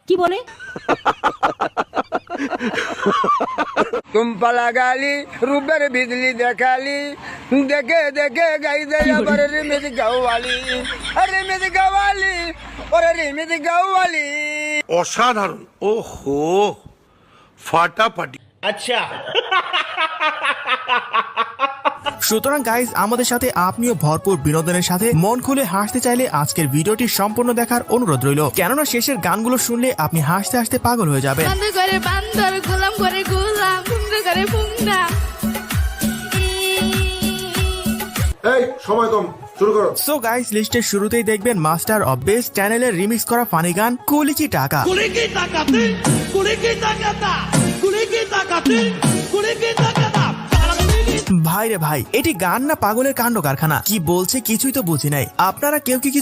কি বলে? तुम पला गाली रूबर बिजली देखाली देखे देखे गई दे अरे मेरी गाँव वाली अरे मेरी गाँव वाली और अरे मेरी गाँव वाली অসাধারণ ওহো ফাটাফাটি अच्छा সুতরাং গাইজ আমাদের সাথে আপনিও ভরপুর বিনোদনের সাথে মন খুলে হাসতে চাইলে আজকের ভিডিওটি সম্পূর্ণ দেখার অনুরোধ রইল, কেননা শেষের গানগুলো শুনলে আপনি হাসতে হাসতে পাগল হয়ে যাবেন। বান্দর করে বান্দর, গোলাম করে গোলাম, ফুংরা করে ফুংরা। এই সময় কম শুরু করো। সো গাইজ লিস্টের শুরুতেই দেখবেন মাস্টার অফ বেস্ট চ্যানেলের রিমিক্স করা ফানি গান কুলিচি টাকা। ভাই রে ভাই, এটি গান না পাগলের কাণ্ড কারখানা? কি বলছে কিছুই তো বুঝি নাই। আপনারা কেউ কি কিছু